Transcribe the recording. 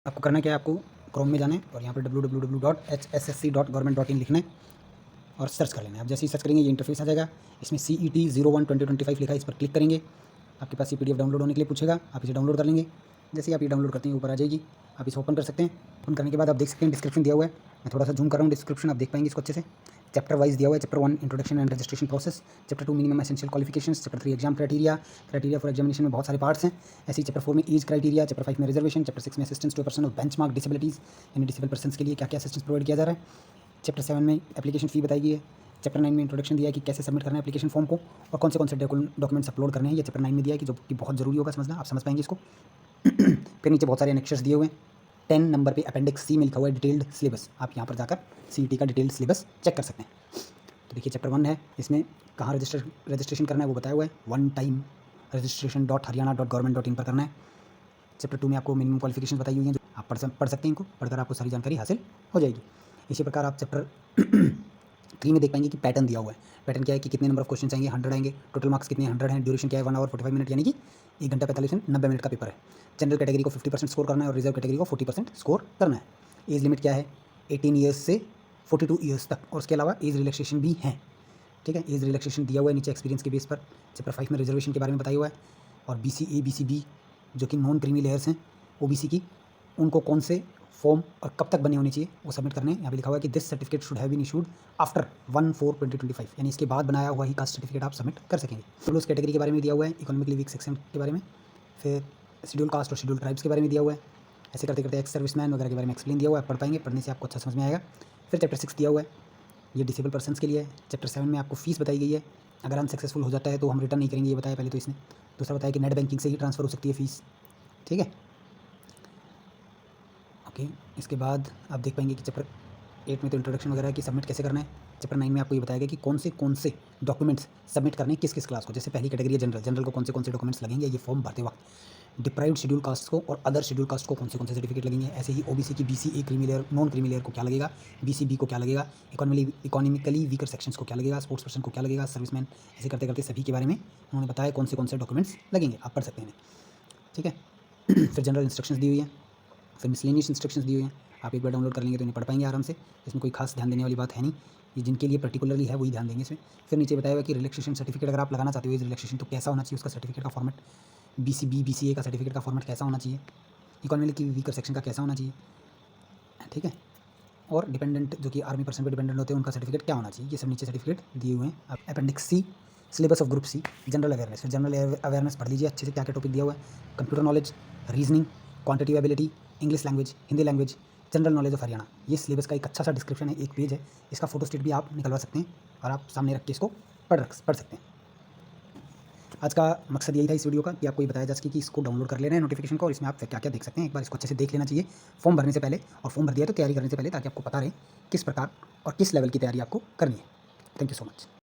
आपको करना क्या है, आपको क्रोम में जाना है और यहाँ पर www.hssc.government.in लिखना है और सर्च कर लेना है। आप जैसे ही सर्च करेंगे ये इंटरफेस आ जाएगा। इसमें CET 01-2025 लिखा है, इस पर क्लिक करेंगे। आपके पास ये PDF डाउनलोड होने के लिए पूछेगा, आप इसे डाउनलोड कर लेंगे। जैसे ही आप ये डाउनलोड करते हैं ऊपर आ जाएगी, आप इसे ओपन कर सकते हैं। ओपन करने के बाद आप देख सकते हैं डिस्क्रिप्शन दिया हुआ है। मैं थोड़ा सा जूम कर रहा हूँ, डिस्क्रिप्शन आप देख पाएंगे इसको अच्छे से। चैप्टर वाइज दिया हुआ है। Chapter 1 introduction and registration process, chapter 2 minimum essential qualifications, chapter 3 exam criteria for examination में बहुत सारे पार्ट्स हैं। ऐसे ही चैप्टर 4 में एज क्राइटेरिया, चैप्टर 5 में रिजर्वेशन, चैप्टर 6 में assistance to person of benchmark disabilities, यानी डिसेबल पर्सन के लिए क्या क्या असिस्टेंस प्रोवाइड किया जा रहा है। चैप्टर 7 में एप्लीकेशन फ़ी बताई गई है। चैप्टर 9 में इंट्रोडक्शन दिया है कि कैसे सबमिट करना है एप्लीकेशन फॉर्म को और कौन से डॉक्यूमेंट्स अपलोड करने हैं। ये चैप्टर 9 में दिया है कि जो कि बहुत ज़रूरी होगा समझना, आप समझ पाएंगे इसको। फिर नीचे बहुत सारे एनेक्शर्स दिए हुए हैं। 10 नंबर पे अपेंडिक्स सी में लिखा हुआ है डिटेल्ड सिलेबस। आप यहाँ पर जाकर CET का डिटेल्ड सिलेबस चेक कर सकते हैं। तो देखिए चैप्टर 1 है, इसमें कहाँ रजिस्ट्रेशन करना है वो बताया हुआ है। वन टाइम registration.haryana.government.in पर करना है। चैप्टर 2 में आपको मिनिमम क्वालिफिकेशन बताई हुई हैं, जो आप पढ़ सकते हैं इनको, पढ़कर आपको सारी जानकारी हासिल हो जाएगी। इसी प्रकार आप चैप्टर 3 में देख पाएंगे कि पैटर्न दिया हुआ है। पैटर्न क्या है कि कितने नंबर ऑफ क्वेश्चन आएंगे, 100 आएंगे, टोटल मार्क्स कितने 100 हैं, ड्यूरेशन क्या है 1 आवर 45 मिनट, यानी कि 1 घंटा 45 मिनट 90 मिनट का पेपर है। जनरल कैटेगरी को 50% स्कोर करना है और रिजर्व कैटेगरी को 40% स्कोर करना है। एज लिमिट क्या है, 18 ईयर्स से 42 ईयर्स तक, और उसके अलावा एज रिलैक्सेशन भी है। ठीक है, एज रिलैक्सेशन दिया हुआ है नीचे एक्सपीरियंस के बेस पर। चैप्टर 5 में रिजर्वेशन के बारे में बताया हुआ है और BCA BCB जो कि नॉन क्रीमी लेयर्स हैं OBC की, उनको कौन से फॉर्म और कब तक बने होने चाहिए वो सबमिट करने हैं। यहाँ पे लिखा हुआ है कि this certificate should have been issued after 1/4/2025, यानी इसके बाद बनाया हुआ ही कास्ट सर्टिफिकेट आप सबमिट कर सकेंगे। शेड्यूल्स कैटेगरी के बारे में दिया हुआ है, इकोनॉमिकली वीक सेक्शन के बारे में, फिर शेड्यूल कास्ट और शेड्यूल ट्राइब्स के बारे में दिया हुआ है। ऐसे करते करते एक्स सर्विसमैन वगैरह के बारे में एक्सप्लेन दिया हुआ है, पढ़ पाएंगे, पढ़ने से आपको अच्छा समझ में आएगा। फिर चैप्टर 6 दिया हुआ है, ये डिसेबल पर्सन्स के लिए है। चैप्टर 7 में आपको फीस बताई गई है, अगर अनसक्सेसफुल हो जाता है तो हम रिटर्न नहीं करेंगे, ये बताया पहले तो इसने। दूसरा बताया कि नेट बैंकिंग से ही ट्रांसफ़र हो सकती है फ़ीस। ठीक है, ओके। इसके बाद आप देख पाएंगे कि चैप्टर 8 में तो इंट्रोडक्शन वगैरह की सबमिट कैसे करना है। चैप्टर 9 में आपको ये बताया गया कि कौन से डॉक्यूमेंट्स सबमिट करने हैं किस किस क्लास को। जैसे पहली कैटेगरी है जनरल को कौन से डॉक्यूमेंट्स लगेंगे ये फॉर्म भरते वक्त। डिप्राइव्ड शेड्यूल कास्ट को और अदर शेड्यूल कास्ट को कौन से सर्टिफिकेट लगेंगे। ऐसे ही OBC की BCA creamy layer non creamy layer को क्या लगेगा, BCB को क्या लगेगा, इकोनॉमिकली वीकर सेक्शंस को क्या लगेगा, स्पोर्ट्स पर्सन को क्या लगेगा, सर्विसमैन। ऐसे करते करते सभी के बारे में उन्होंने बताया कौन से डॉक्यूमेंट्स लगेंगे, आप पढ़ सकते हैं। ठीक है, फिर जनरल इंस्ट्रक्शंस दी हुई है, फिर मिसलेनियस इंस्ट्रक्शंस दी हुई हैं। आप एक बार डाउनलोड कर लेंगे तो इन्हें पढ़ पाएंगे आराम से। इसमें कोई खास ध्यान देने वाली बात है नहीं, ये जिनके लिए पर्टिकुलरली है वही ध्यान देंगे इसमें। फिर नीचे बताया हुआ कि रिलैक्सेशन सर्टिफिकेट अगर आप लगाना चाहते हो, रिलैक्सेशन तो कैसा होना चाहिए, उसका सर्टिफिकेट का फॉर्मेट, BCB BCA का सर्टिफिकेट का फॉर्मेट कैसा होना चाहिए, इकोनॉमिकली वीकर सेक्शन का कैसा होना चाहिए। ठीक है, और डिपेंडेंट जो कि आर्मी पर्सन पर डिपेंडेंट होते हैं उनका सर्टिफिकेट क्या होना चाहिए, ये सब नीचे सर्टिफिकेट दिए हुए हैं। Appendix C syllabus of group C, general awareness. फिर जनरल अवेयरनेस पढ़ लीजिए अच्छे से, क्या क्या टॉपिक दिया हुआ है। Computer knowledge, reasoning, quantitative ability, English language, Hindi language, general knowledge of Haryana. ये सिलेबस का एक अच्छा सा डिस्क्रिप्शन है, एक पेज है। इसका फोटो स्टेट भी आप निकलवा सकते हैं और आप सामने रख के इसको पढ़ सकते हैं। आज का मकसद यही था इस वीडियो का कि आपको ये बताया जा सके कि इसको डाउनलोड कर लेना है नोटिफिकेशन को, और इसमें आप क्या क्या देख सकते हैं। एक बार इसको अच्छे से देख लेना चाहिए फॉर्म भरने से पहले, और फॉर्म भर दिया तो तैयारी करने से पहले, ताकि आपको पता रहे किस प्रकार और किस लेवल की तैयारी आपको करनी है। Thank you so much.